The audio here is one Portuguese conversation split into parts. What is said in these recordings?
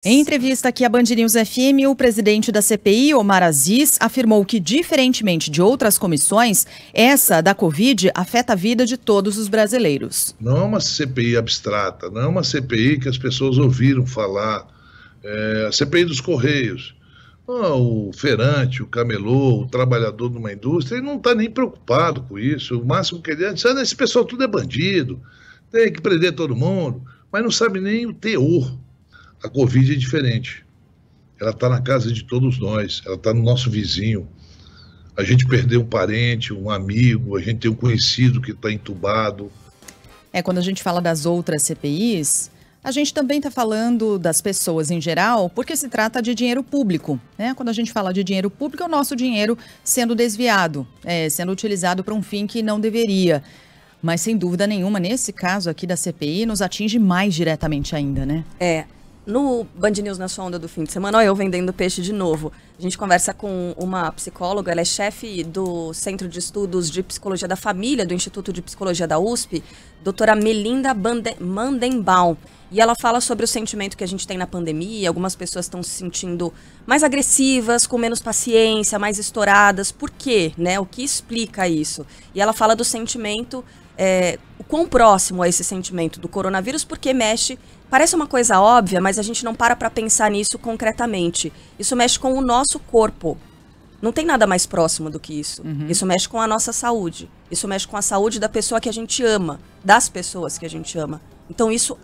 Em entrevista aqui à Band News FM, o presidente da CPI, Omar Aziz, afirmou que, diferentemente de outras comissões, essa da Covid afeta a vida de todos os brasileiros. Não é uma CPI abstrata, não é uma CPI que as pessoas ouviram falar. A CPI dos Correios. O feirante, o camelô, o trabalhador de uma indústria, ele não está nem preocupado com isso. O máximo que ele diz é: esse pessoal tudo é bandido, tem que prender todo mundo, mas não sabe nem o teor. A Covid é diferente. Ela está na casa de todos nós, ela está no nosso vizinho. A gente perdeu um parente, um amigo, a gente tem um conhecido que está entubado. Quando a gente fala das outras CPIs, a gente também está falando das pessoas em geral, porque se trata de dinheiro público, né? Quando a gente fala de dinheiro público, é o nosso dinheiro sendo desviado, sendo utilizado para um fim que não deveria. Mas, sem dúvida nenhuma, nesse caso aqui da CPI, nos atinge mais diretamente ainda, né? No Band News na sua onda do fim de semana, olha eu vendendo peixe de novo. A gente conversa com uma psicóloga, ela é chefe do Centro de Estudos de Psicologia da Família, do Instituto de Psicologia da USP, doutora Melinda Mandenbaum. E ela fala sobre o sentimento que a gente tem na pandemia. Algumas pessoas estão se sentindo mais agressivas, com menos paciência, mais estouradas. Por quê? Né? O que explica isso? E ela fala do sentimento, o quão próximo é esse sentimento do coronavírus, porque mexe. Parece uma coisa óbvia, mas a gente não para pensar nisso concretamente. Isso mexe com o nosso corpo. Não tem nada mais próximo do que isso. Isso mexe com a nossa saúde. Isso mexe com a saúde da pessoa que a gente ama, das pessoas que a gente ama. Então isso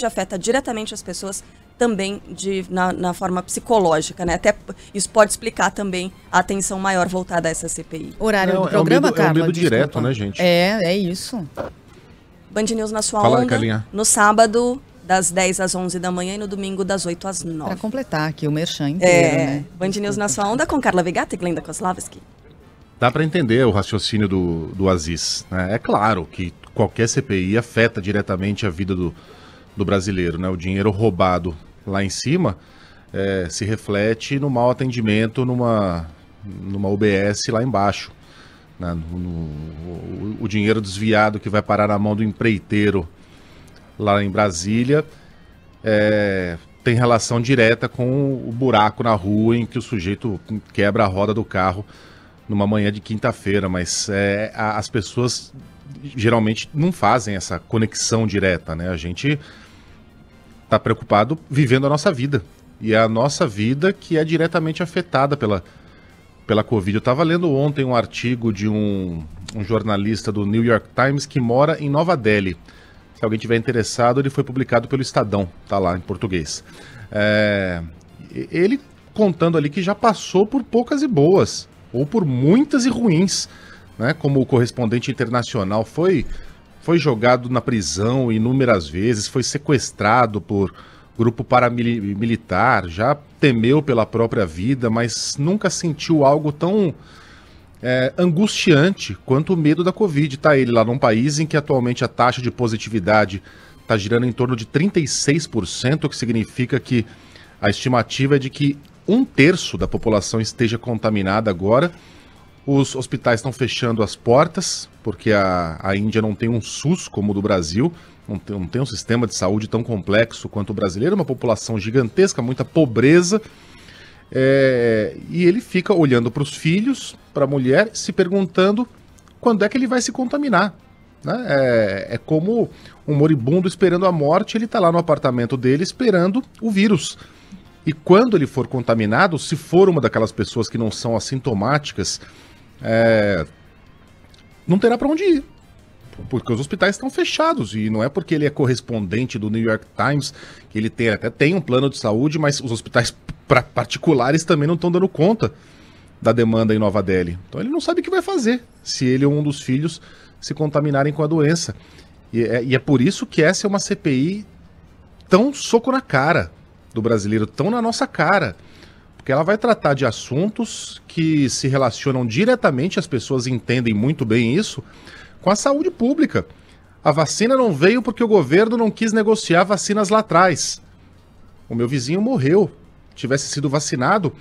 afeta diretamente as pessoas também na forma psicológica, né? Até isso pode explicar também a atenção maior voltada a essa CPI. Horário do programa, Carla? É um medo direto, né, gente? É isso. Band News na sua Fala, onda, Carlinha. no sábado, das 10 às 11 da manhã e no domingo, das 8 às 9. Para completar aqui o merchan inteiro, né? Band News na sua onda com Carla Vegata e Glenda Kozlavski. Dá para entender o raciocínio do Aziz, né? É claro que qualquer CPI afeta diretamente a vida do brasileiro, né? O dinheiro roubado lá em cima se reflete no mau atendimento numa UBS lá embaixo, né? O dinheiro desviado que vai parar na mão do empreiteiro lá em Brasília tem relação direta com o buraco na rua em que o sujeito quebra a roda do carro numa manhã de quinta-feira, mas as pessoas geralmente não fazem essa conexão direta, né? A gente está preocupado vivendo a nossa vida, e é a nossa vida que é diretamente afetada pela Covid. Eu estava lendo ontem um artigo de um jornalista do New York Times que mora em Nova Delhi. Se alguém tiver interessado, ele foi publicado pelo Estadão, tá lá em português. Ele contando ali que já passou por poucas e boas, ou por muitas e ruins, né? Como o correspondente internacional foi jogado na prisão inúmeras vezes, foi sequestrado por grupo paramilitar, já temeu pela própria vida, mas nunca sentiu algo tão angustiante quanto o medo da Covid. Tá ele lá num país em que atualmente a taxa de positividade está girando em torno de 36%, o que significa que a estimativa é de que 1/3 da população esteja contaminada agora. Os hospitais estão fechando as portas, porque a Índia não tem um SUS como o do Brasil, não tem um sistema de saúde tão complexo quanto o brasileiro, uma população gigantesca, muita pobreza. E ele fica olhando para os filhos, para a mulher, se perguntando quando é que ele vai se contaminar, né? É como um moribundo esperando a morte, ele está lá no apartamento dele esperando o vírus. E quando ele for contaminado, se for uma daquelas pessoas que não são assintomáticas, não terá para onde ir, porque os hospitais estão fechados. E não é porque ele é correspondente do New York Times que ele até tem um plano de saúde, mas os hospitais particulares também não estão dando conta da demanda em Nova Delhi. Então ele não sabe o que vai fazer se ele ou um dos filhos se contaminarem com a doença. E é por isso que essa é uma CPI tão soco na cara do brasileiro, tão na nossa cara, porque ela vai tratar de assuntos que se relacionam diretamente, as pessoas entendem muito bem isso, com a saúde pública. A vacina não veio porque o governo não quis negociar vacinas lá atrás. O meu vizinho morreu. Tivesse sido vacinado,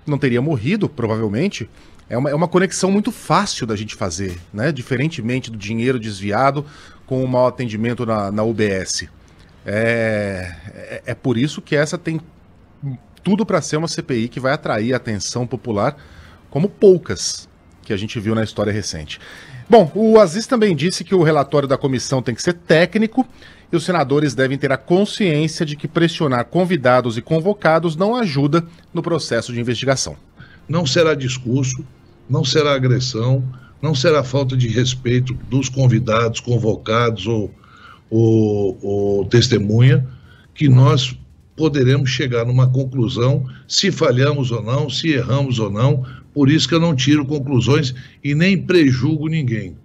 não teria morrido, provavelmente. É uma conexão muito fácil da gente fazer, né? Diferentemente do dinheiro desviado com o mau atendimento na UBS. É por isso que essa tem tudo para ser uma CPI que vai atrair a atenção popular como poucas que a gente viu na história recente. Bom, o Aziz também disse que o relatório da comissão tem que ser técnico e os senadores devem ter a consciência de que pressionar convidados e convocados não ajuda no processo de investigação. Não será discurso, não será agressão, não será falta de respeito dos convidados, convocados ou testemunha, que nós poderemos chegar numa conclusão se falhamos ou não, se erramos ou não. Por isso que eu não tiro conclusões e nem prejulgo ninguém.